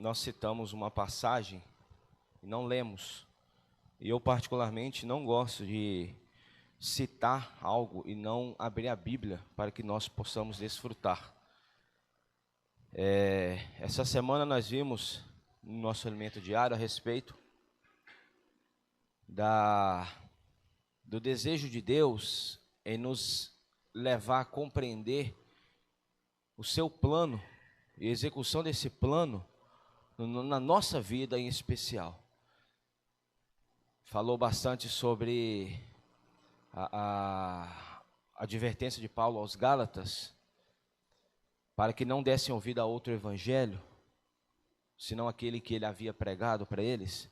nós citamos uma passagem e não lemos. E eu particularmente não gosto de citar algo e não abrir a Bíblia para que nós possamos desfrutar. Essa semana nós vimos no nosso alimento diário a respeito do desejo de Deus em nos levar a compreender o seu plano e a execução desse plano na nossa vida em especial. Falou bastante sobre a advertência de Paulo aos Gálatas, para que não dessem ouvido a outro evangelho, senão aquele que ele havia pregado para eles.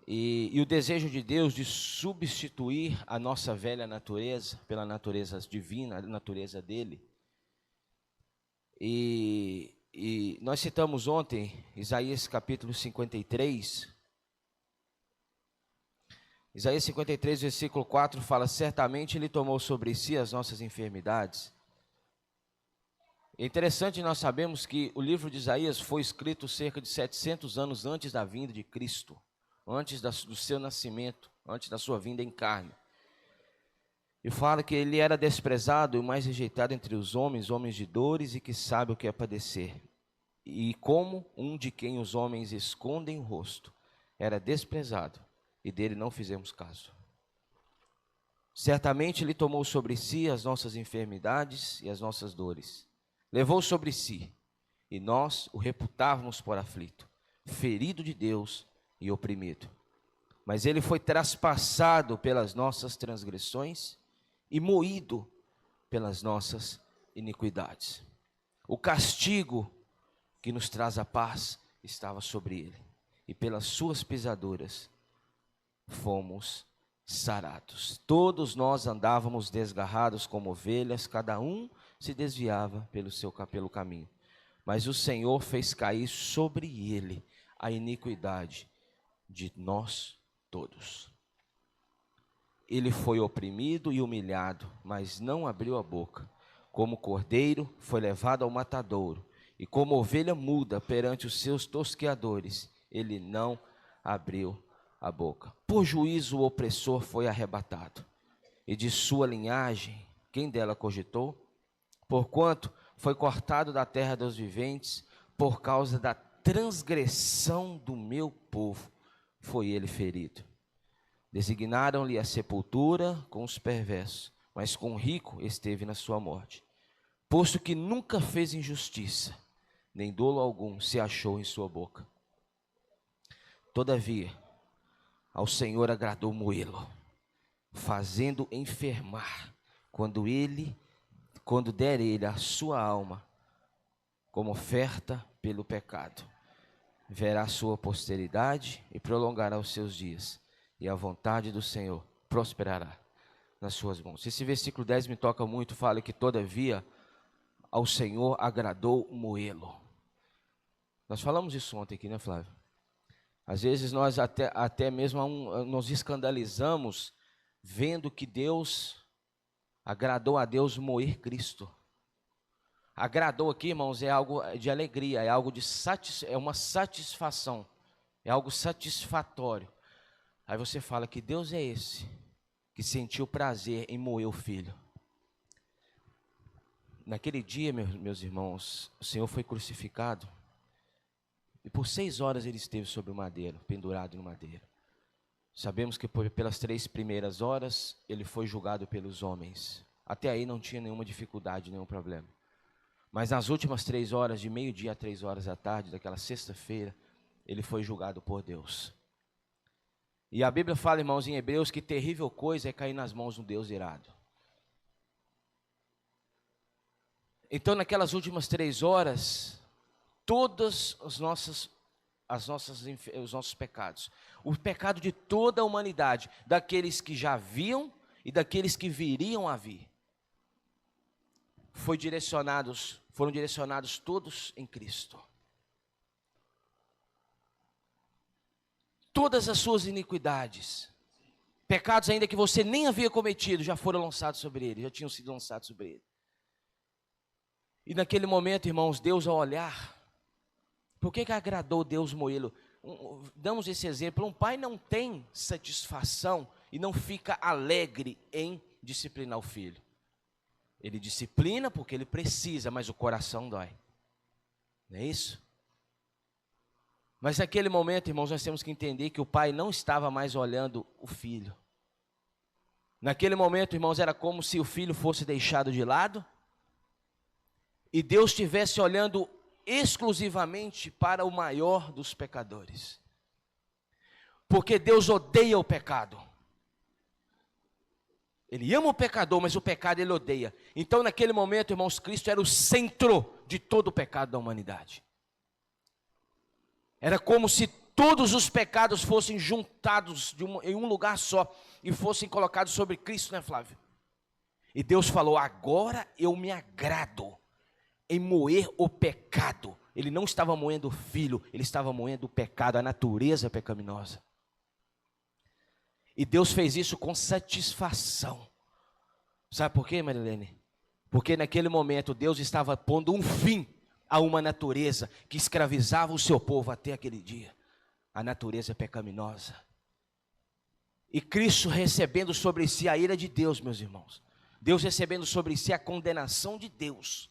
E o desejo de Deus de substituir a nossa velha natureza pela natureza divina, a natureza dele. E nós citamos ontem Isaías capítulo 53. Isaías 53, versículo 4 fala: certamente ele tomou sobre si as nossas enfermidades. É interessante, nós sabemos que o livro de Isaías foi escrito cerca de 700 anos antes da vinda de Cristo, antes do seu nascimento, antes da sua vinda em carne. E fala que ele era desprezado e o mais rejeitado entre os homens, homens de dores e que sabe o que é padecer. E como um de quem os homens escondem o rosto, era desprezado e dele não fizemos caso. Certamente ele tomou sobre si as nossas enfermidades e as nossas dores. Levou sobre si, e nós o reputávamos por aflito, ferido de Deus e oprimido. Mas ele foi traspassado pelas nossas transgressões e moído pelas nossas iniquidades. O castigo que nos traz a paz estava sobre ele, e pelas suas pisaduras fomos sarados. Todos nós andávamos desgarrados como ovelhas, cada um se desviava pelo caminho. Mas o Senhor fez cair sobre ele a iniquidade de nós todos. Ele foi oprimido e humilhado, mas não abriu a boca. Como cordeiro foi levado ao matadouro, e como ovelha muda perante os seus tosqueadores, ele não abriu a boca. Por juízo o opressor foi arrebatado, e de sua linhagem, quem dela cogitou? Porquanto foi cortado da terra dos viventes, por causa da transgressão do meu povo, foi ele ferido. Designaram-lhe a sepultura com os perversos, mas com o rico esteve na sua morte. Posto que nunca fez injustiça, nem dolo algum se achou em sua boca. Todavia, ao Senhor agradou moê-lo, fazendo enfermar, quando der ele a sua alma como oferta pelo pecado. Verá sua posteridade e prolongará os seus dias, e a vontade do Senhor prosperará nas suas mãos. Esse versículo 10 me toca muito, fala que todavia ao Senhor agradou moê-lo. Nós falamos isso ontem aqui, né, Flávio? Às vezes nós até mesmo nos escandalizamos vendo que agradou a Deus moer Cristo. Agradou aqui, irmãos, é algo de alegria, é algo é uma satisfação, é algo satisfatório. Aí você fala: que Deus é esse que sentiu prazer em moer o filho? Naquele dia, meus irmãos, o Senhor foi crucificado. E por 6 horas ele esteve sobre o madeiro, pendurado no madeiro. Sabemos que pelas 3 primeiras horas ele foi julgado pelos homens. Até aí não tinha nenhuma dificuldade, nenhum problema. Mas nas últimas 3 horas, de meio-dia a 3 horas da tarde, daquela sexta-feira, ele foi julgado por Deus. E a Bíblia fala, irmãos, em Hebreus, que terrível coisa é cair nas mãos de um Deus irado. Então, naquelas últimas 3 horas, todos os nossos pecados, o pecado de toda a humanidade, daqueles que já viam e daqueles que viriam a vir, foram direcionados todos em Cristo. Todas as suas iniquidades, pecados ainda que você nem havia cometido, já foram lançados sobre ele, já tinham sido lançados sobre ele. E naquele momento, irmãos, Deus ao olhar Por que agradou Deus moê-lo? Damos esse exemplo, um pai não tem satisfação e não fica alegre em disciplinar o filho. Ele disciplina porque ele precisa, mas o coração dói. Não é isso? Mas naquele momento, irmãos, nós temos que entender que o pai não estava mais olhando o filho. Naquele momento, irmãos, era como se o filho fosse deixado de lado e Deus estivesse olhando exclusivamente para o maior dos pecadores. Porque Deus odeia o pecado. Ele ama o pecador, mas o pecado ele odeia. Então, naquele momento, irmãos, Cristo era o centro de todo o pecado da humanidade. Era como se todos os pecados fossem juntados em um lugar só e fossem colocados sobre Cristo, né, Flávio? E Deus falou: agora eu me agrado em moer o pecado. Ele não estava moendo o filho, ele estava moendo o pecado, a natureza pecaminosa. E Deus fez isso com satisfação. Sabe por quê, Marilene? Porque naquele momento Deus estava pondo um fim a uma natureza que escravizava o seu povo até aquele dia. A natureza pecaminosa. E Cristo recebendo sobre si a ira de Deus, meus irmãos. Deus recebendo sobre si a condenação de Deus.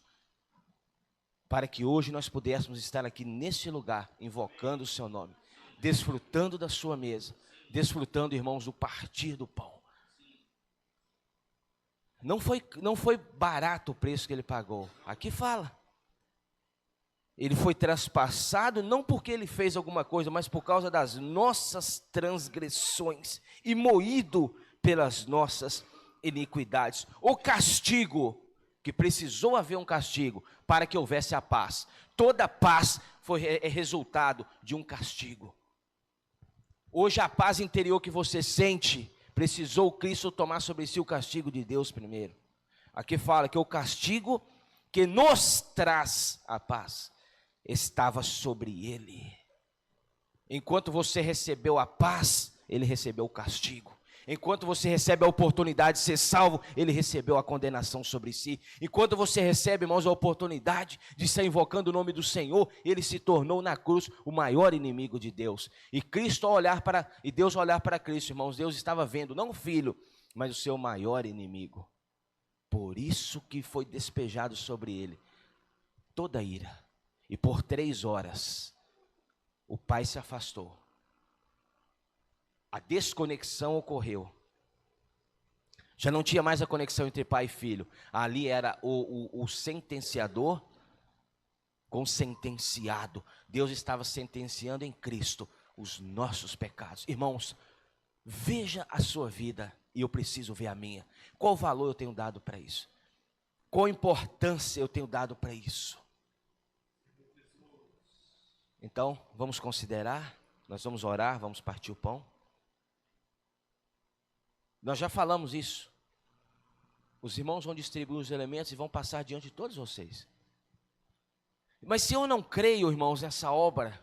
Para que hoje nós pudéssemos estar aqui nesse lugar, invocando o seu nome, desfrutando da sua mesa, desfrutando, irmãos, do partir do pão. Não foi barato o preço que ele pagou. Aqui fala. Ele foi traspassado não porque ele fez alguma coisa, mas por causa das nossas transgressões e moído pelas nossas iniquidades. O castigo, que precisou haver um castigo para que houvesse a paz. Toda paz é resultado de um castigo. Hoje a paz interior que você sente, precisou Cristo tomar sobre si o castigo de Deus primeiro. Aqui fala que o castigo que nos traz a paz estava sobre ele. Enquanto você recebeu a paz, ele recebeu o castigo. Enquanto você recebe a oportunidade de ser salvo, ele recebeu a condenação sobre si. Enquanto você recebe, irmãos, a oportunidade de estar invocando o nome do Senhor, ele se tornou na cruz o maior inimigo de Deus. E Deus olhar para Cristo, irmãos, Deus estava vendo, não o filho, mas o seu maior inimigo. Por isso que foi despejado sobre ele toda a ira. E por 3 horas, o pai se afastou. A desconexão ocorreu. Já não tinha mais a conexão entre pai e filho. Ali era o sentenciador com o sentenciado. Deus estava sentenciando em Cristo os nossos pecados. Irmãos, veja a sua vida e eu preciso ver a minha. Qual valor eu tenho dado para isso? Qual importância eu tenho dado para isso? Então, vamos considerar, nós vamos orar, vamos partir o pão. Nós já falamos isso. Os irmãos vão distribuir os elementos e vão passar diante de todos vocês. Mas se eu não creio, irmãos, nessa obra,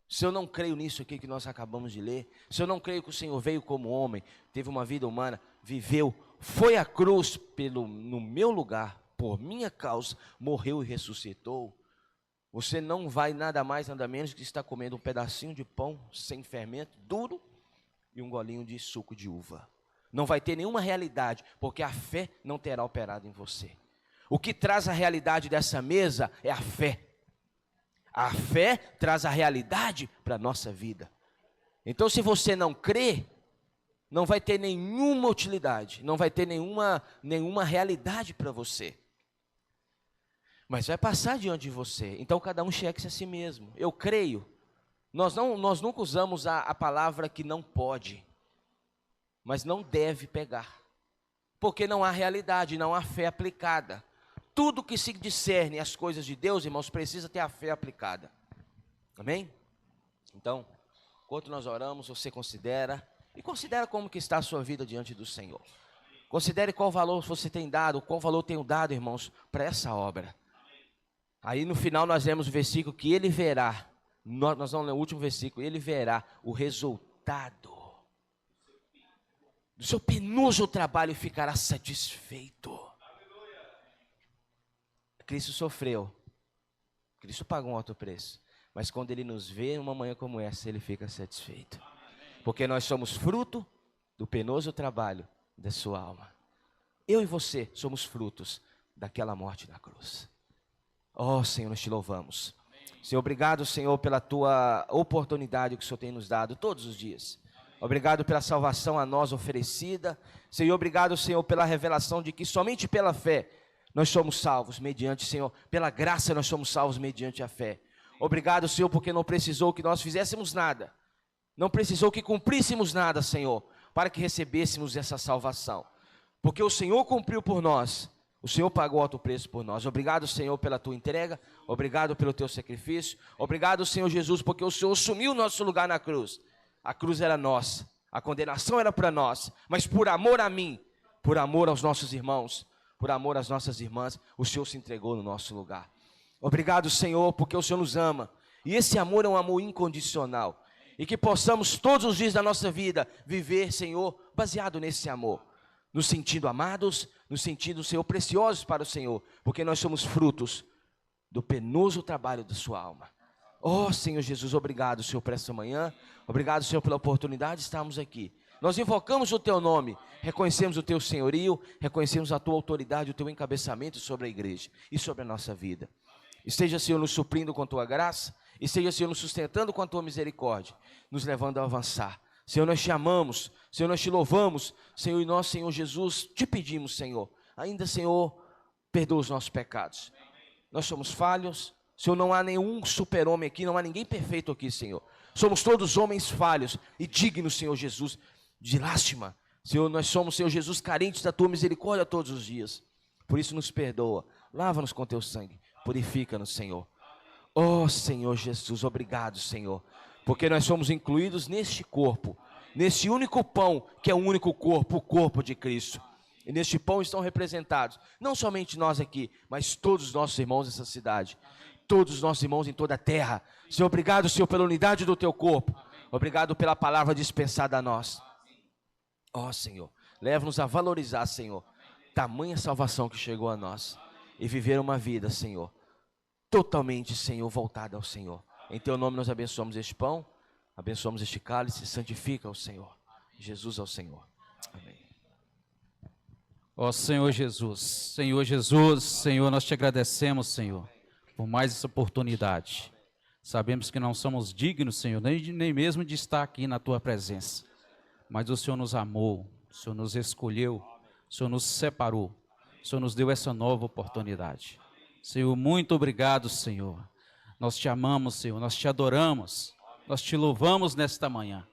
se eu não creio nisso aqui que nós acabamos de ler, se eu não creio que o Senhor veio como homem, teve uma vida humana, viveu, foi à cruz no meu lugar, por minha causa, morreu e ressuscitou, você não vai nada mais, nada menos que estar comendo um pedacinho de pão sem fermento, duro, e um golinho de suco de uva. Não vai ter nenhuma realidade, porque a fé não terá operado em você. O que traz a realidade dessa mesa é a fé. A fé traz a realidade para a nossa vida. Então, se você não crê, não vai ter nenhuma utilidade, não vai ter nenhuma realidade para você. Mas vai passar diante de você. Então, cada um cheque-se a si mesmo. Eu creio. Nós nunca usamos a palavra que não pode, mas não deve pegar. Porque não há realidade, não há fé aplicada. Tudo que se discerne as coisas de Deus, irmãos, precisa ter a fé aplicada. Amém? Então, enquanto nós oramos, você considera, e considera como que está a sua vida diante do Senhor. Considere qual valor você tem dado, qual valor tenho dado, irmãos, para essa obra. Aí no final nós lemos o versículo que ele verá, nós vamos ler o último versículo, ele verá o resultado do seu penoso trabalho e ficará satisfeito. Cristo sofreu, Cristo pagou um alto preço, mas quando Ele nos vê numa manhã como essa, Ele fica satisfeito. Porque nós somos fruto do penoso trabalho da sua alma. Eu e você somos frutos daquela morte na cruz. Oh, Senhor, nós te louvamos. Senhor, obrigado, Senhor, pela tua oportunidade que o Senhor tem nos dado todos os dias. Obrigado pela salvação a nós oferecida. Senhor, obrigado, Senhor, pela revelação de que somente pela fé nós somos salvos mediante, Senhor, pela graça nós somos salvos mediante a fé. Obrigado, Senhor, porque não precisou que nós fizéssemos nada. Não precisou que cumpríssemos nada, Senhor, para que recebêssemos essa salvação. Porque o Senhor cumpriu por nós. O Senhor pagou alto preço por nós. Obrigado, Senhor, pela tua entrega. Obrigado pelo teu sacrifício. Obrigado, Senhor Jesus, porque o Senhor assumiu o nosso lugar na cruz. A cruz era nossa. A condenação era para nós. Mas por amor a mim, por amor aos nossos irmãos, por amor às nossas irmãs, o Senhor se entregou no nosso lugar. Obrigado, Senhor, porque o Senhor nos ama. E esse amor é um amor incondicional. E que possamos todos os dias da nossa vida viver, Senhor, baseado nesse amor. Nos sentindo amados, nos sentindo, Senhor, preciosos para o Senhor, porque nós somos frutos do penoso trabalho da sua alma. Oh, Senhor Jesus, obrigado, Senhor, por esta manhã. Obrigado, Senhor, pela oportunidade de estarmos aqui. Nós invocamos o teu nome, reconhecemos o teu senhorio, reconhecemos a tua autoridade, o teu encabeçamento sobre a igreja e sobre a nossa vida. Esteja, Senhor, nos suprindo com a tua graça, esteja, Senhor, nos sustentando com a tua misericórdia, nos levando a avançar. Senhor, nós te amamos, Senhor, nós te louvamos, Senhor, e nós, Senhor Jesus, te pedimos, Senhor, ainda, Senhor, perdoa os nossos pecados. Nós somos falhos, Senhor, não há nenhum super-homem aqui, não há ninguém perfeito aqui, Senhor. Somos todos homens falhos e dignos, Senhor Jesus, de lástima. Senhor, nós somos, Senhor Jesus, carentes da tua misericórdia todos os dias. Por isso nos perdoa, lava-nos com teu sangue, purifica-nos, Senhor. Oh, Senhor Jesus, obrigado, Senhor, porque nós somos incluídos neste corpo, nesse único pão, que é o único corpo, o corpo de Cristo. E neste pão estão representados, não somente nós aqui, mas todos os nossos irmãos dessa cidade, todos os nossos irmãos em toda a terra. Senhor, obrigado, Senhor, pela unidade do teu corpo. Obrigado pela palavra dispensada a nós. Ó, Senhor, leva-nos a valorizar, Senhor, tamanha salvação que chegou a nós e viver uma vida, Senhor, totalmente, Senhor, voltada ao Senhor. Em teu nome nós abençoamos este pão, abençoamos este cálice, santifica o Senhor. Jesus ao Senhor. Amém. Ó Senhor Jesus, Senhor Jesus, Senhor, nós te agradecemos, Senhor, por mais essa oportunidade. Sabemos que não somos dignos, Senhor, nem mesmo de estar aqui na tua presença. Mas o Senhor nos amou, o Senhor nos escolheu, o Senhor nos separou, o Senhor nos deu essa nova oportunidade. Senhor, muito obrigado, Senhor. Nós te amamos, Senhor, nós te adoramos, nós te louvamos nesta manhã.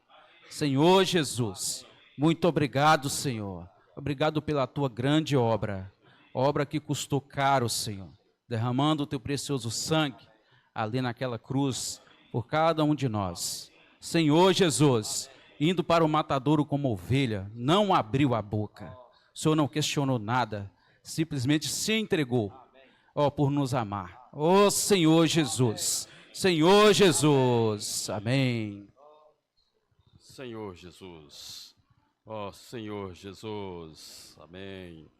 Senhor Jesus, muito obrigado, Senhor. Obrigado pela tua grande obra, obra que custou caro, Senhor, derramando o teu precioso sangue ali naquela cruz por cada um de nós. Senhor Jesus, indo para o matadouro como ovelha, não abriu a boca. O Senhor não questionou nada, simplesmente se entregou, ó, por nos amar. Ó Senhor Jesus, Senhor Jesus, amém. Senhor Jesus, ó Senhor Jesus, amém.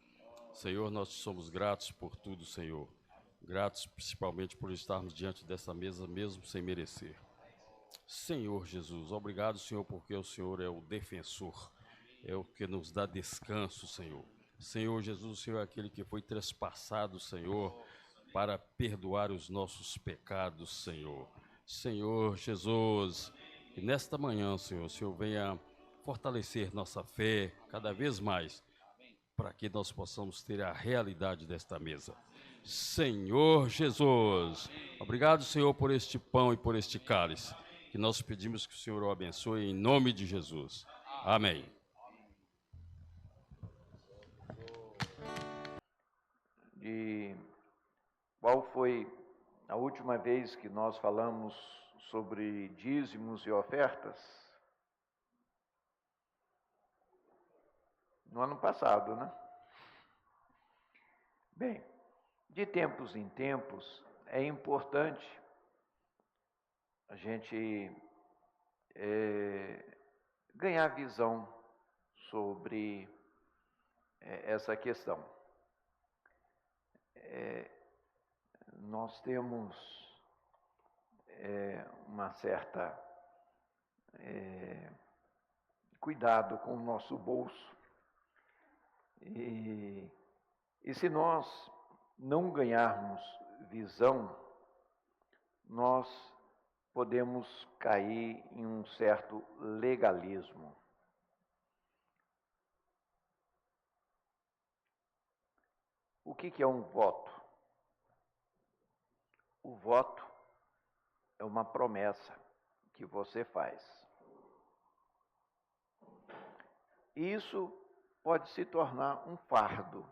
Senhor, nós somos gratos por tudo, Senhor. Gratos principalmente por estarmos diante dessa mesa mesmo sem merecer. Senhor Jesus, obrigado, Senhor, porque o Senhor é o defensor, é o que nos dá descanso, Senhor. Senhor Jesus, o Senhor é aquele que foi trespassado, Senhor, para perdoar os nossos pecados, Senhor. Senhor Jesus, que nesta manhã, Senhor, o Senhor venha fortalecer nossa fé cada vez mais, para que nós possamos ter a realidade desta mesa. Senhor Jesus, obrigado, Senhor, por este pão e por este cálice, que nós pedimos que o Senhor o abençoe em nome de Jesus. Amém. De qual foi a última vez que nós falamos sobre dízimos e ofertas? No ano passado, né? Bem, de tempos em tempos é importante a gente ganhar visão sobre essa questão. Nós temos uma certa cuidado com o nosso bolso. E se nós não ganharmos visão, nós podemos cair em um certo legalismo. O que é um voto? O voto é uma promessa que você faz. Isso pode se tornar um fardo.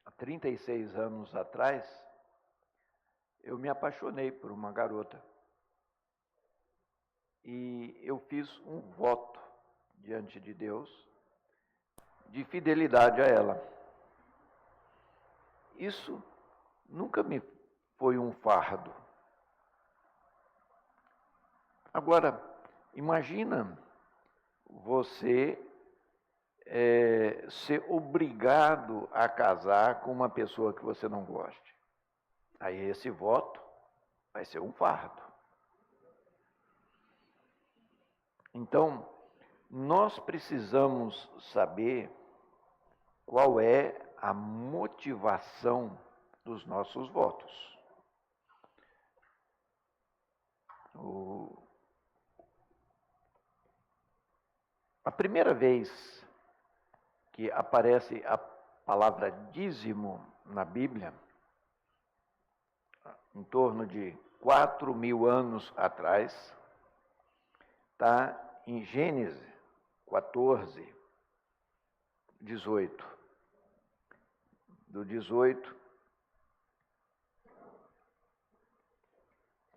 Há 36 anos atrás, eu me apaixonei por uma garota. E eu fiz um voto diante de Deus de fidelidade a ela. Isso nunca me foi um fardo. Agora, imagina você ser obrigado a casar com uma pessoa que você não goste. Aí esse voto vai ser um fardo. Então, nós precisamos saber qual é a motivação dos nossos votos. A primeira vez que aparece a palavra dízimo na Bíblia, em torno de 4.000 anos atrás, está em Gênesis 14, 18. Do 18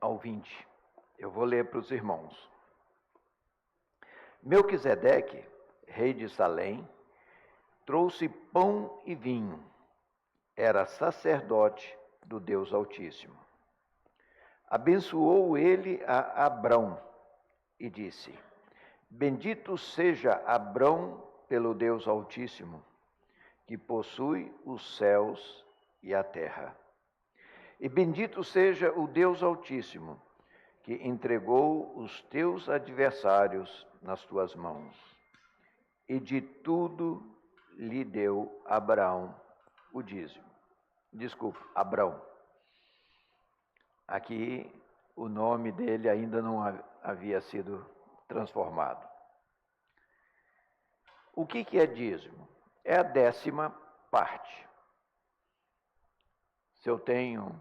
ao 20. Eu vou ler para os irmãos. Melquisedeque, rei de Salém, trouxe pão e vinho. Era sacerdote do Deus Altíssimo. Abençoou ele a Abrão e disse: Bendito seja Abrão pelo Deus Altíssimo, que possui os céus e a terra. E bendito seja o Deus Altíssimo, que entregou os teus adversários nas tuas mãos. E de tudo lhe deu Abraão o dízimo. Desculpe, Abrão. Aqui o nome dele ainda não havia sido transformado. O que é dízimo? É a 10ª parte. Se eu tenho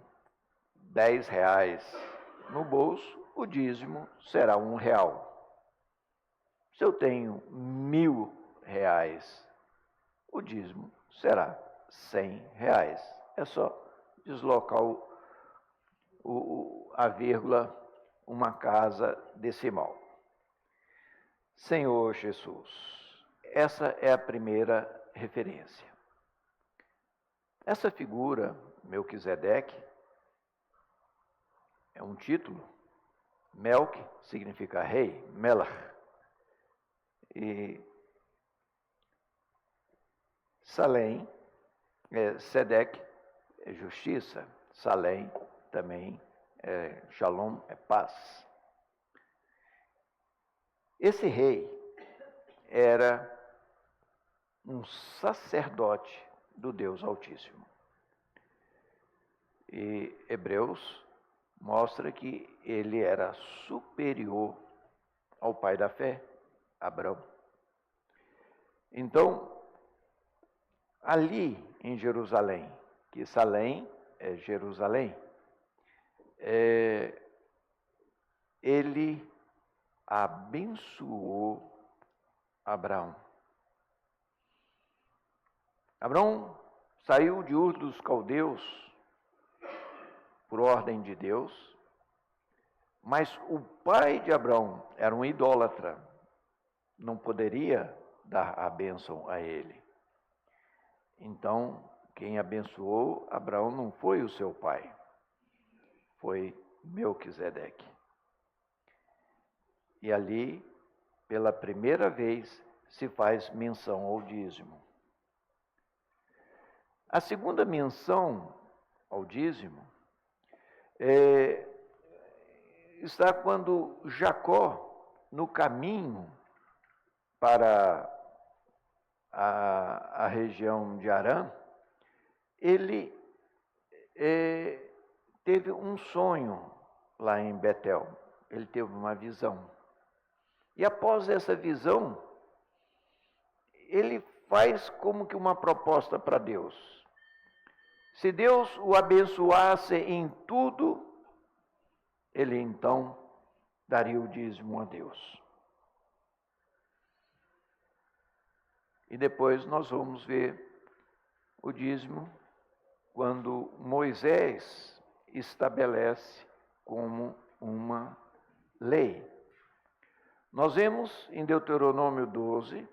10 reais no bolso, o dízimo será R$1. Se eu tenho 1.000 reais, o dízimo será R$100. É só deslocar a vírgula, uma casa decimal. Senhor Jesus, essa é a primeira referência. Essa figura, Melquisedeque, é um título. Melk significa rei, Melach. E Salém, Sedec é justiça, Salém também é Shalom, é paz. Esse rei era um sacerdote do Deus Altíssimo. E Hebreus mostra que ele era superior ao pai da fé, Abraão. Então, ali em Jerusalém, que Salém é Jerusalém, ele abençoou Abraão. Abraão saiu de Ur dos Caldeus por ordem de Deus, mas o pai de Abraão era um idólatra, não poderia dar a bênção a ele. Então, quem abençoou Abraão não foi o seu pai, foi Melquisedeque. E ali, pela primeira vez, se faz menção ao dízimo. A segunda menção ao dízimo, está quando Jacó, no caminho para a região de Harã, ele teve um sonho lá em Betel. Ele teve uma visão. E após essa visão, ele faz como que uma proposta para Deus. Se Deus o abençoasse em tudo, ele então daria o dízimo a Deus. E depois nós vamos ver o dízimo quando Moisés estabelece como uma lei. Nós vemos em Deuteronômio 12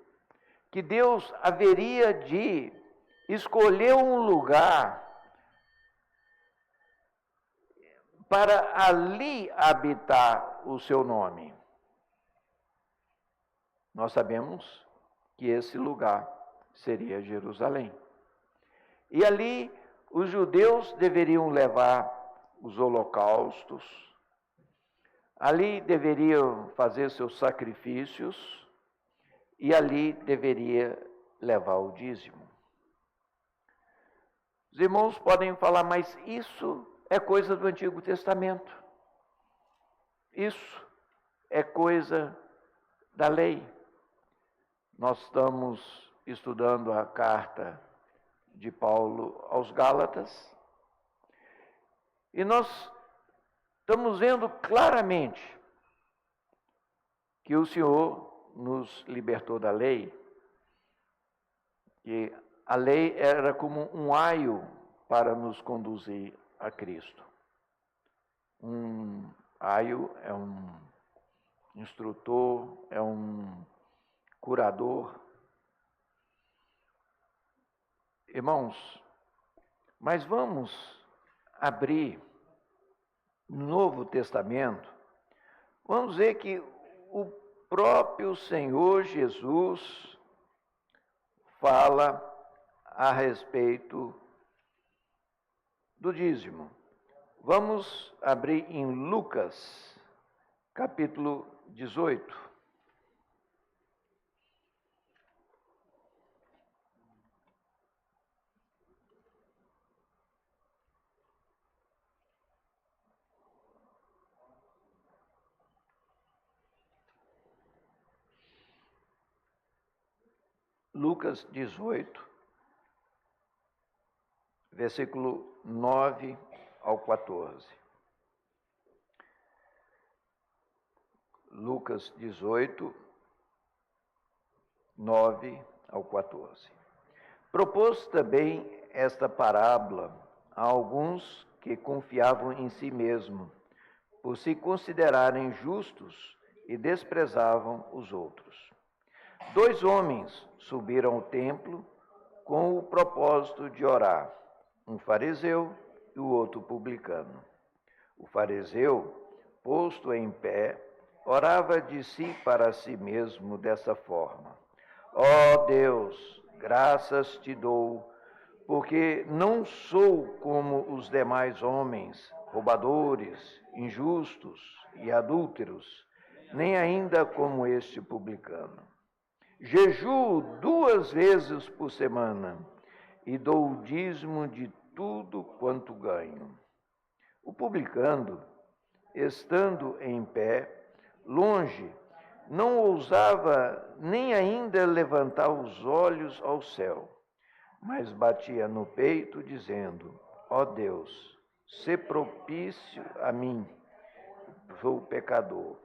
que Deus haveria de escolher um lugar para ali habitar o seu nome. Nós sabemos que esse lugar seria Jerusalém. E ali os judeus deveriam levar os holocaustos, ali deveriam fazer seus sacrifícios e ali deveria levar o dízimo. Os irmãos podem falar, mas isso é coisa do Antigo Testamento. Isso é coisa da lei. Nós estamos estudando a carta de Paulo aos Gálatas e nós estamos vendo claramente que o Senhor nos libertou da lei, que a lei era como um aio para nos conduzir a Cristo. Um aio é um instrutor, é um curador. Irmãos, mas vamos abrir no Novo Testamento, vamos ver que o próprio Senhor Jesus fala a respeito do dízimo. Vamos abrir em Lucas, capítulo 18. Lucas 18, versículo 9 ao 14. Lucas 18, 9 ao 14. Propôs também esta parábola a alguns que confiavam em si mesmo, por se considerarem justos e desprezavam os outros. 2 homens subiram ao templo com o propósito de orar, um fariseu e o outro publicano. O fariseu, posto em pé, orava de si para si mesmo dessa forma: ó Deus, graças te dou, porque não sou como os demais homens, roubadores, injustos e adúlteros, nem ainda como este publicano. Jejuo 2 vezes por semana e dou o dízimo de tudo quanto ganho. O publicano, estando em pé, longe, não ousava nem ainda levantar os olhos ao céu, mas batia no peito, dizendo: ó Deus, sê propício a mim, sou pecador.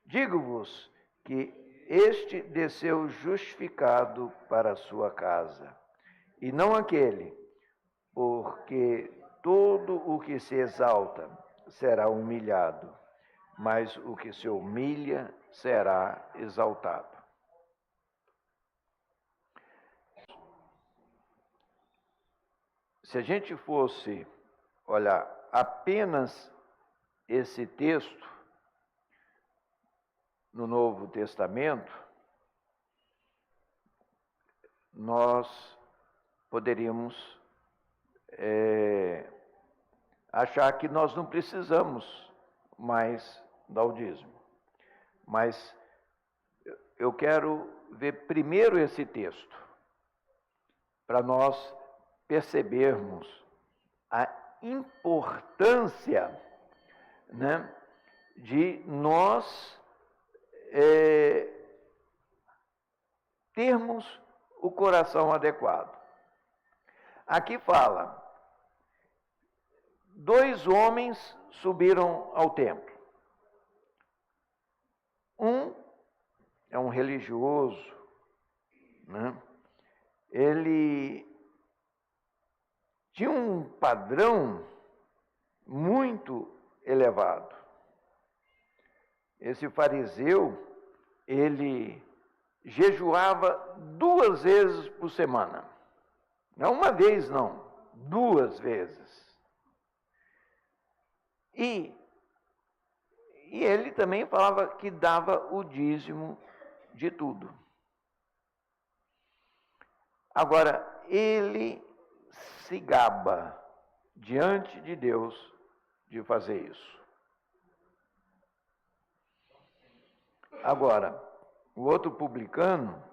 Digo-vos que este desceu justificado para a sua casa, e não aquele, porque todo o que se exalta será humilhado, mas o que se humilha será exaltado. Se a gente fosse olhar apenas esse texto no Novo Testamento, nós poderíamos achar que nós não precisamos mais dar o dízimo. Mas eu quero ver primeiro esse texto, para nós percebermos a importância, né, de nós termos o coração adequado. Aqui fala, 2 homens subiram ao templo. Um é um religioso, né? Ele tinha um padrão muito elevado. Esse fariseu, ele jejuava 2 vezes por semana. Não uma vez, não, 2 vezes. E ele também falava que dava o dízimo de tudo. Agora, ele se gaba diante de Deus de fazer isso. Agora, o outro publicano,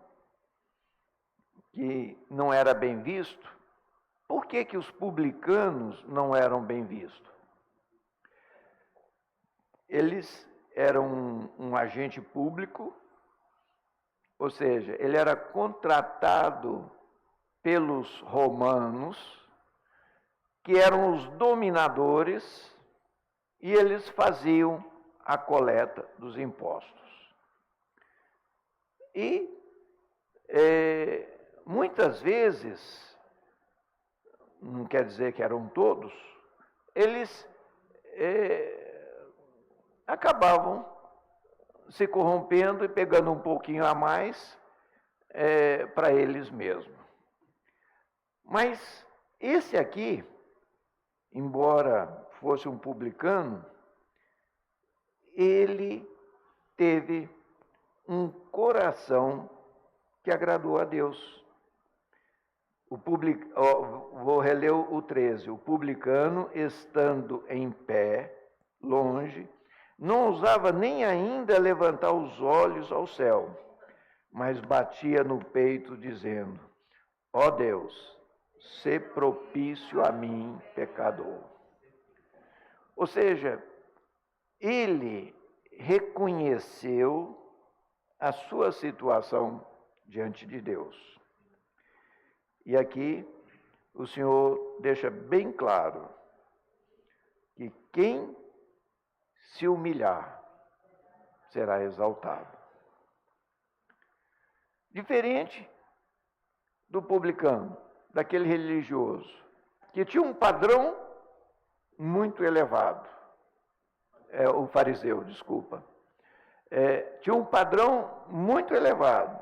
que não era bem visto, por que os publicanos não eram bem vistos? Eles eram um agente público, ou seja, ele era contratado pelos romanos, que eram os dominadores, e eles faziam a coleta dos impostos. E muitas vezes, não quer dizer que eram todos, eles acabavam se corrompendo e pegando um pouquinho a mais para eles mesmos. Mas esse aqui, embora fosse um publicano, ele teve um coração que agradou a Deus. Vou reler o 13. O publicano, estando em pé, longe, não ousava nem ainda levantar os olhos ao céu, mas batia no peito, dizendo: ó Deus, sê propício a mim, pecador. Ou seja, ele reconheceu a sua situação diante de Deus. E aqui o Senhor deixa bem claro que quem se humilhar será exaltado. Diferente do publicano, daquele religioso, que tinha um padrão muito elevado. O fariseu, desculpa. Tinha um padrão muito elevado,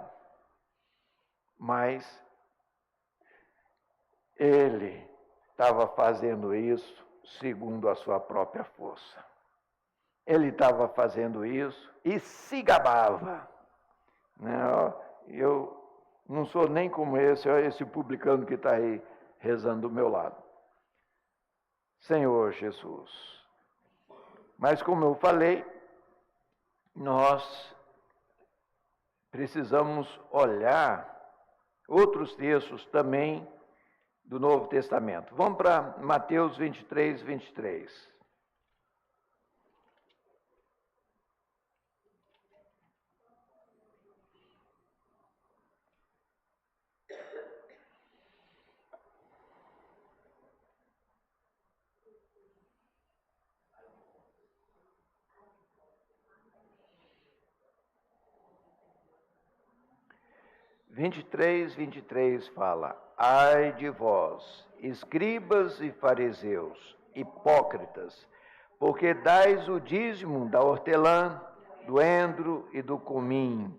mas ele estava fazendo isso segundo a sua própria força. Ele estava fazendo isso e se gabava. Eu não sou nem como esse publicano que está aí rezando do meu lado. Senhor Jesus. Mas como eu falei, nós precisamos olhar outros textos também do Novo Testamento. Vamos para Mateus 23, 23. Vinte e três fala: ai de vós, escribas e fariseus, hipócritas, porque dais o dízimo da hortelã, do endro e do cominho,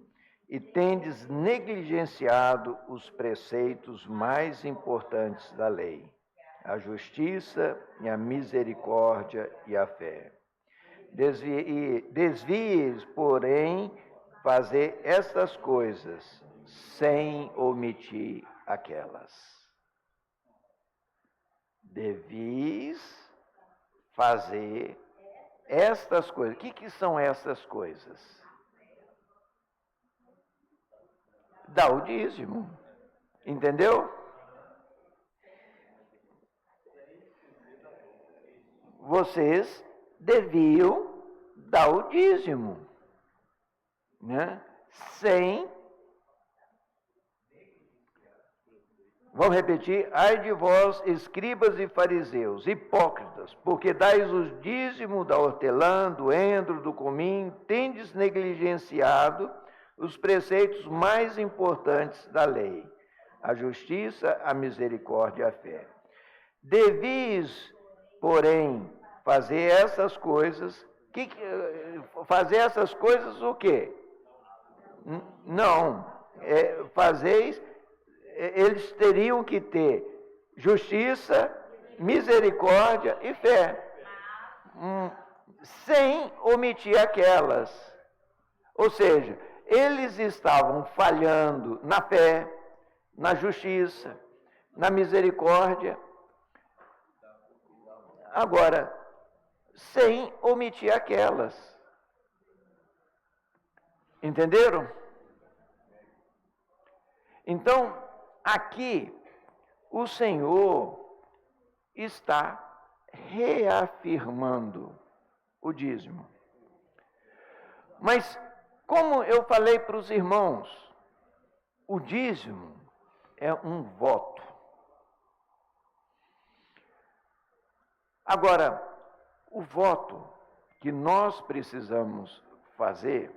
e tendes negligenciado os preceitos mais importantes da lei, a justiça e a misericórdia e a fé. Desvieis, porém, fazer estas coisas, sem omitir aquelas. Devis fazer estas coisas. O que são essas coisas? Dá o dízimo. Entendeu? Vocês deviam dar o dízimo, né? Vamos repetir: ai de vós, escribas e fariseus, hipócritas, porque dais os dízimos da hortelã, do endro, do cominho, tendes negligenciado os preceitos mais importantes da lei: a justiça, a misericórdia e a fé. Devis, porém, fazer essas coisas. Fazer essas coisas o quê? Não. Fazeis. Eles teriam que ter justiça, misericórdia e fé, sem omitir aquelas. Ou seja, eles estavam falhando na fé, na justiça, na misericórdia. Agora, sem omitir aquelas. Entenderam? Então, aqui, o Senhor está reafirmando o dízimo. Mas, como eu falei para os irmãos, o dízimo é um voto. Agora, o voto que nós precisamos fazer,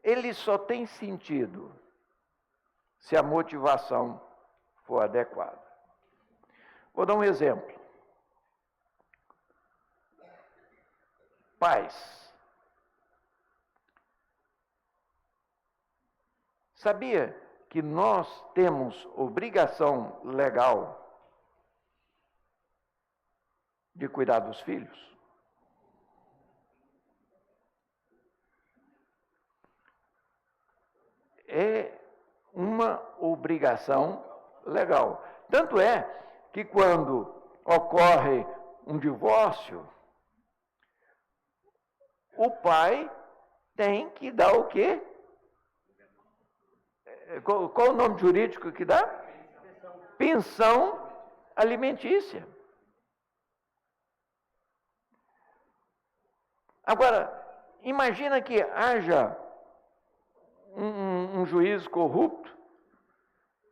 ele só tem sentido se a motivação for adequada. Vou dar um exemplo. Pais. Sabia que nós temos obrigação legal de cuidar dos filhos? É uma obrigação legal. Tanto é que quando ocorre um divórcio, o pai tem que dar o quê? Qual o nome jurídico que dá? Pensão alimentícia. Agora, imagina que haja um juiz corrupto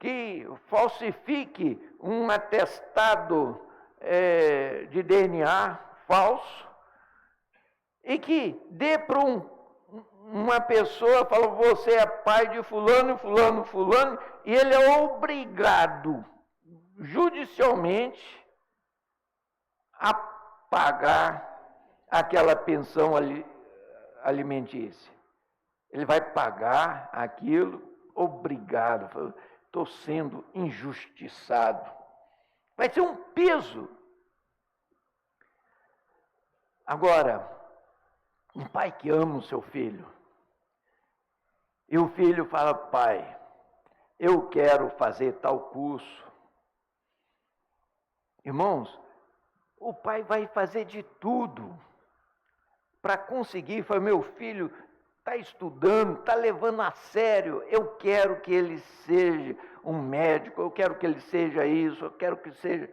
que falsifique um atestado de DNA falso e que dê para uma pessoa, fala: você é pai de fulano, fulano, fulano, e ele é obrigado judicialmente a pagar aquela pensão alimentícia. Ele vai pagar aquilo, obrigado. Estou sendo injustiçado. Vai ser um peso. Agora, um pai que ama o seu filho, e o filho fala: pai, eu quero fazer tal curso. Irmãos, o pai vai fazer de tudo para conseguir. Fala: meu filho está estudando, está levando a sério, eu quero que ele seja um médico, eu quero que ele seja isso, eu quero que seja...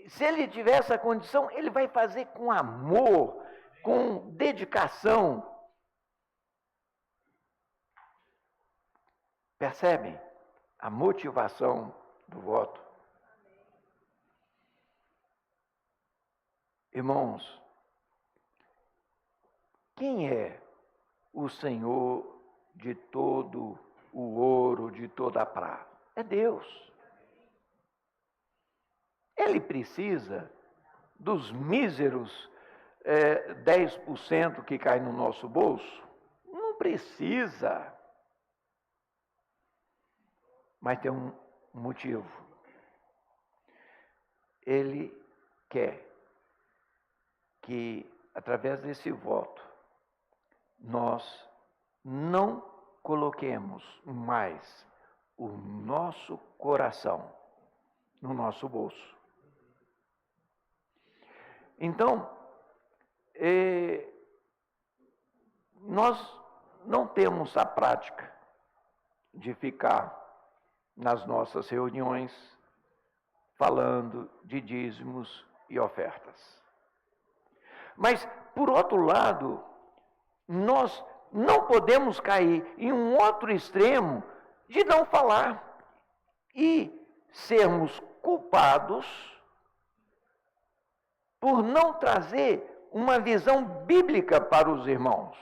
Se ele tiver essa condição, ele vai fazer com amor, com dedicação. Percebem a motivação do voto? Irmãos, quem é o Senhor de todo o ouro, de toda a prata? É Deus. Ele precisa dos míseros 10% que cai no nosso bolso? Não precisa. Mas tem um motivo. Ele quer que, através desse voto, nós não coloquemos mais o nosso coração no nosso bolso. Então, nós não temos a prática de ficar nas nossas reuniões falando de dízimos e ofertas. Mas, por outro lado, nós não podemos cair em um outro extremo de não falar e sermos culpados por não trazer uma visão bíblica para os irmãos.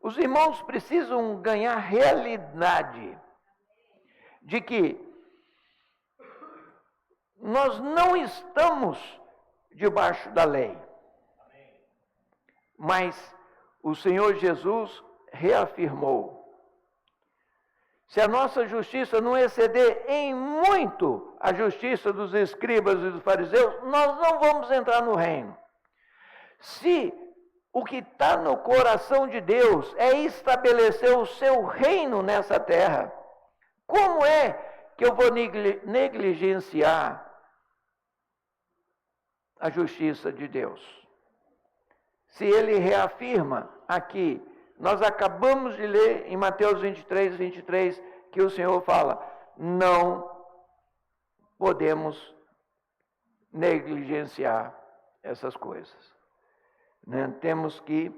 Os irmãos precisam ganhar realidade de que nós não estamos debaixo da lei, mas o Senhor Jesus reafirmou: se a nossa justiça não exceder em muito a justiça dos escribas e dos fariseus, nós não vamos entrar no reino. Se o que está no coração de Deus é estabelecer o seu reino nessa terra, como é que eu vou negligenciar a justiça de Deus? Se ele reafirma aqui, nós acabamos de ler em Mateus 23, que o Senhor fala: não podemos negligenciar essas coisas. Né? Temos que,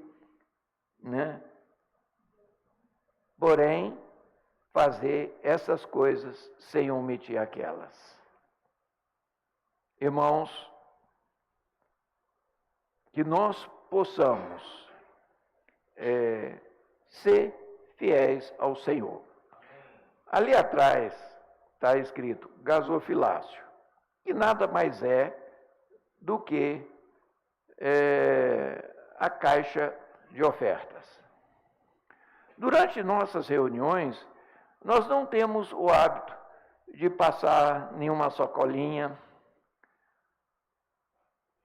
porém, fazer essas coisas sem omitir aquelas. Irmãos, que nós possamos ser fiéis ao Senhor. Ali atrás está escrito gasofilácio, que nada mais é do que a caixa de ofertas. Durante nossas reuniões, nós não temos o hábito de passar nenhuma sacolinha,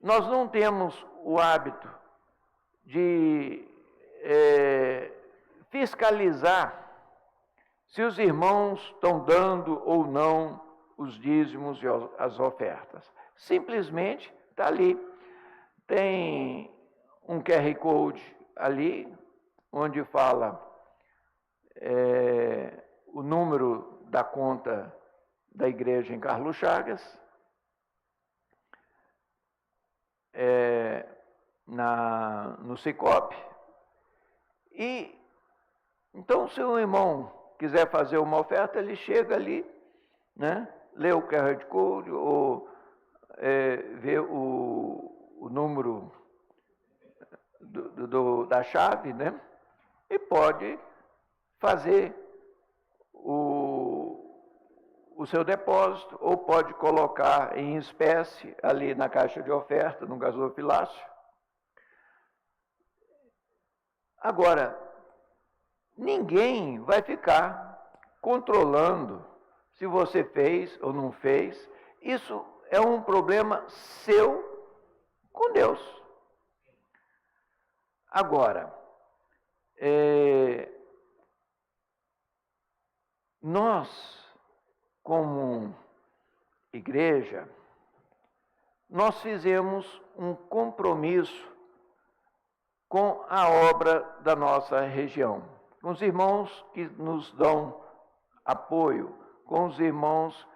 nós não temos o hábito de fiscalizar se os irmãos estão dando ou não os dízimos e as ofertas. Simplesmente está ali. Tem um QR Code ali, onde fala o número da conta da igreja em Carlos Chagas, no Sicope. E então, se o irmão quiser fazer uma oferta, ele chega ali, lê o QR Code ou vê o número da chave, e pode fazer o seu depósito, ou pode colocar em espécie ali na caixa de oferta, no gasofilácio. Agora, ninguém vai ficar controlando se você fez ou não fez. Isso é um problema seu com Deus. Agora, nós, como igreja, nós fizemos um compromisso com a obra da nossa região, com os irmãos que nos dão apoio, com os irmãos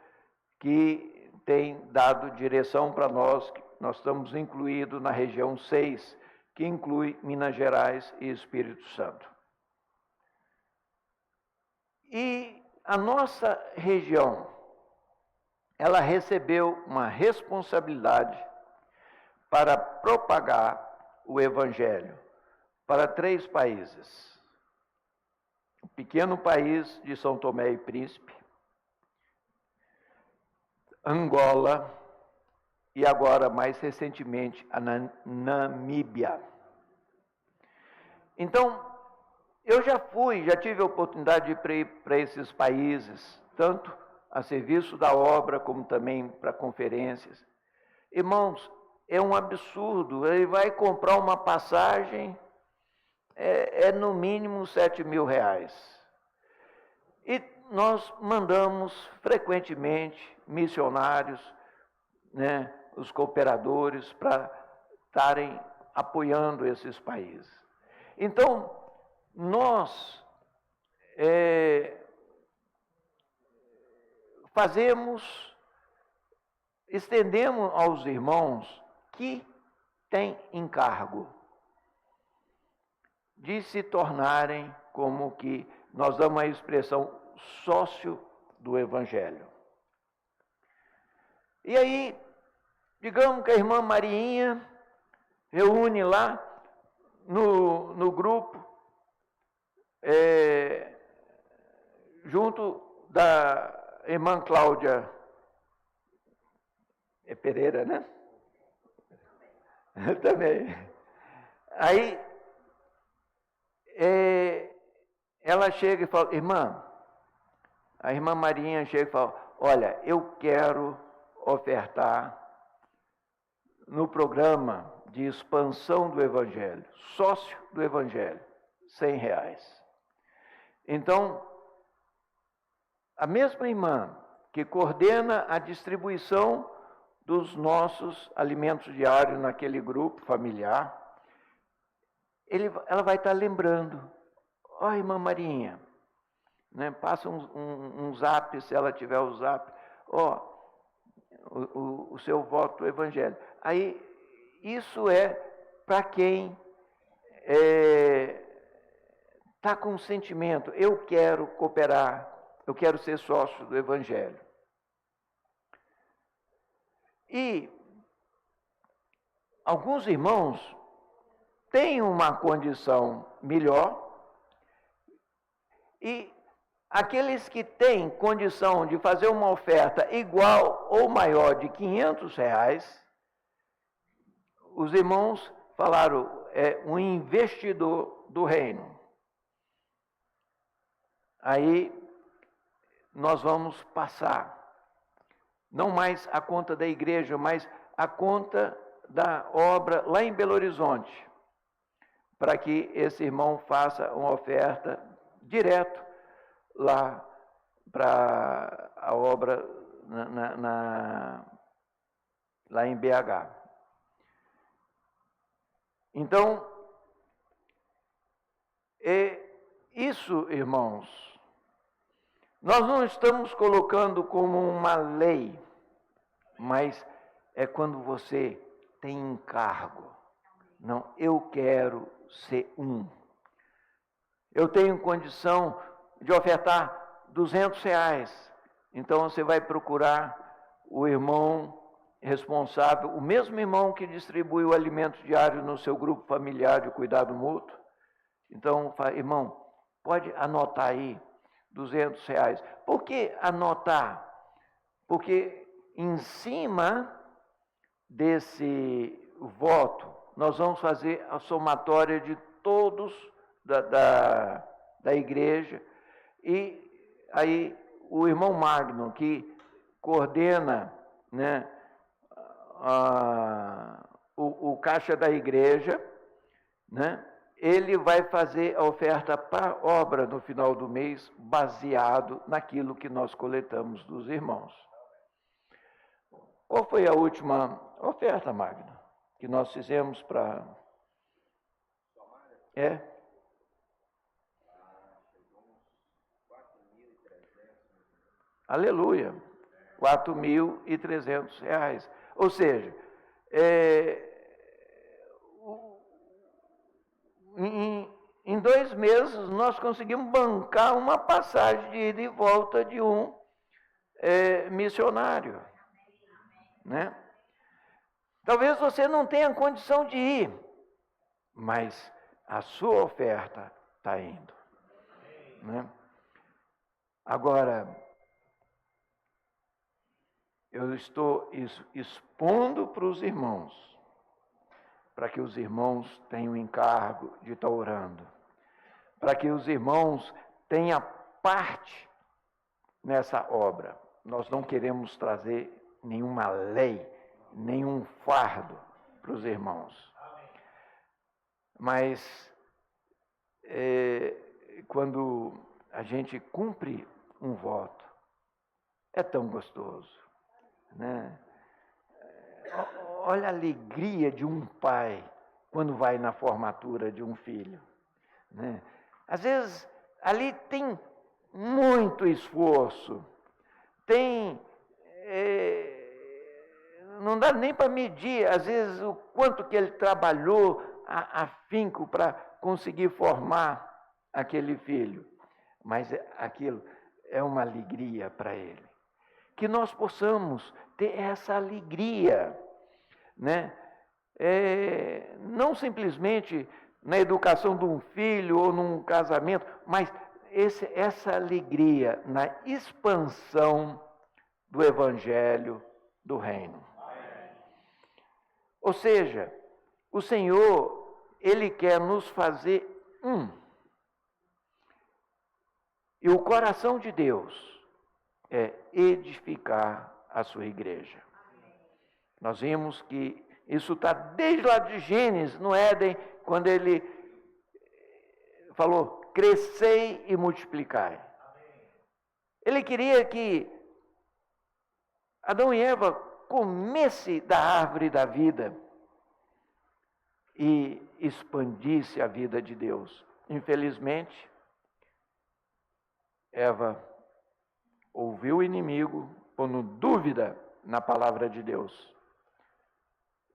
que têm dado direção para nós. Nós estamos incluídos na região 6, que inclui Minas Gerais e Espírito Santo. E a nossa região, ela recebeu uma responsabilidade para propagar o Evangelho para 3 países. O pequeno país de São Tomé e Príncipe, Angola e agora, mais recentemente, a Namíbia. Então, eu já tive a oportunidade de ir para esses países, tanto a serviço da obra, como também para conferências. Irmãos, é um absurdo. Ele vai comprar uma passagem, no mínimo R$7.000. E nós mandamos frequentemente missionários, os cooperadores, para estarem apoiando esses países. Então, nós estendemos aos irmãos que têm encargo de se tornarem, como que nós damos a expressão, sócio do Evangelho. E aí, digamos que a irmã Mariinha reúne lá no grupo, junto da irmã Cláudia Pereira, né? Também. Aí, ela chega e fala, irmã, a irmã Marinha chega e fala, olha, eu quero ofertar no programa de expansão do Evangelho, sócio do Evangelho, R$100. Então, a mesma irmã que coordena a distribuição dos nossos alimentos diários naquele grupo familiar, ela vai estar lembrando, ó, irmã Marinha, né, passa um zap, se ela tiver o zap, ó, o seu voto do Evangelho. Aí, isso é para quem está com sentimento, eu quero cooperar, eu quero ser sócio do Evangelho. E alguns irmãos têm uma condição melhor, e aqueles que têm condição de fazer uma oferta igual ou maior de R$500, os irmãos falaram, um investidor do reino. Aí nós vamos passar, não mais a conta da igreja, mas a conta da obra lá em Belo Horizonte, para que esse irmão faça uma oferta direto lá para a obra lá em BH. Então, isso, irmãos, nós não estamos colocando como uma lei, mas é quando você tem encargo. Não, eu quero ser um. Eu tenho condição de ofertar R$200. Então você vai procurar o irmão responsável, o mesmo irmão que distribui o alimento diário no seu grupo familiar de cuidado mútuo. Então, irmão, pode anotar aí R$200. Por que anotar? Porque em cima desse voto, nós vamos fazer a somatória de todos da igreja, e aí o irmão Magno, que coordena, né, o caixa da igreja, né, ele vai fazer a oferta para a obra no final do mês, baseado naquilo que nós coletamos dos irmãos. Qual foi a última oferta, Magno, que nós fizemos para... Aleluia, R$4.300. Ou seja, em 2 meses nós conseguimos bancar uma passagem de ida e volta de um missionário, né? Talvez você não tenha condição de ir, mas a sua oferta está indo, né? Agora, eu estou expondo para os irmãos, para que os irmãos tenham encargo de estar orando, para que os irmãos tenham parte nessa obra. Nós não queremos trazer nenhuma lei, nenhum fardo para os irmãos. Mas, quando a gente cumpre um voto, é tão gostoso, né? Olha a alegria de um pai quando vai na formatura de um filho, né? Às vezes ali tem muito esforço, tem não dá nem para medir, às vezes, o quanto que ele trabalhou afinco para conseguir formar aquele filho. Mas aquilo é uma alegria para ele. Que nós possamos ter essa alegria, né? Não simplesmente na educação de um filho ou num casamento, mas essa alegria na expansão do Evangelho do Reino. Ou seja, o Senhor, Ele quer nos fazer um. E o coração de Deus é edificar a sua igreja. Nós vimos que isso está desde lá de Gênesis, no Éden, quando Ele falou, crescei e multiplicai. Ele queria que Adão e Eva comesse da árvore da vida e expandisse a vida de Deus. Infelizmente, Eva ouviu o inimigo, pondo dúvida na palavra de Deus.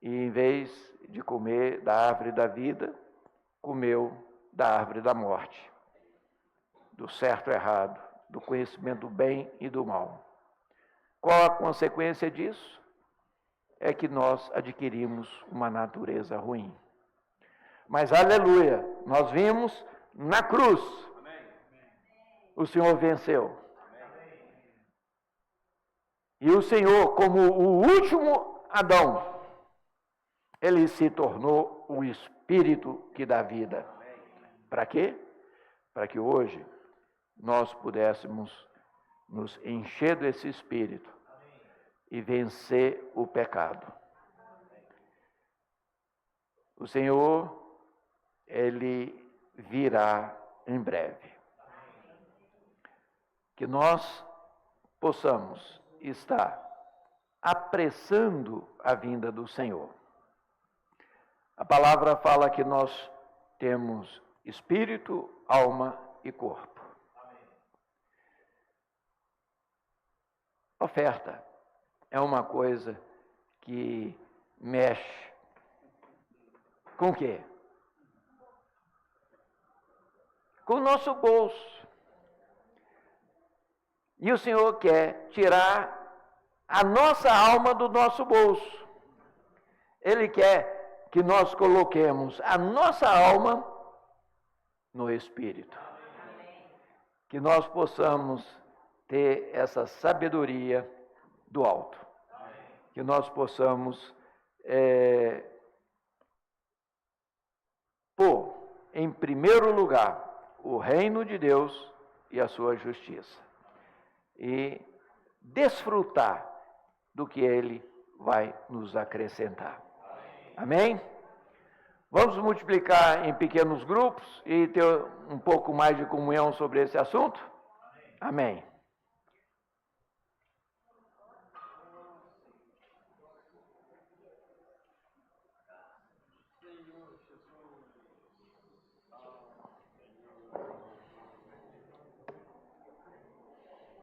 E em vez de comer da árvore da vida, comeu da árvore da morte, do certo e errado, do conhecimento do bem e do mal. Qual a consequência disso? É que nós adquirimos uma natureza ruim. Mas, aleluia, nós vimos na cruz, o Senhor venceu. E o Senhor, como o último Adão, Ele se tornou o Espírito que dá vida. Para quê? Para que hoje nós pudéssemos nos encher desse Espírito e vencer o pecado. O Senhor, Ele virá em breve. Que nós possamos estar apressando a vinda do Senhor. A palavra fala que nós temos espírito, alma e corpo. Oferta é uma coisa que mexe com o quê? Com o nosso bolso. E o Senhor quer tirar a nossa alma do nosso bolso. Ele quer que nós coloquemos a nossa alma no Espírito. Que nós possamos ter essa sabedoria do alto. Que nós possamos pôr em primeiro lugar o reino de Deus e a sua justiça. E desfrutar do que Ele vai nos acrescentar. Amém? Vamos multiplicar em pequenos grupos e ter um pouco mais de comunhão sobre esse assunto? Amém.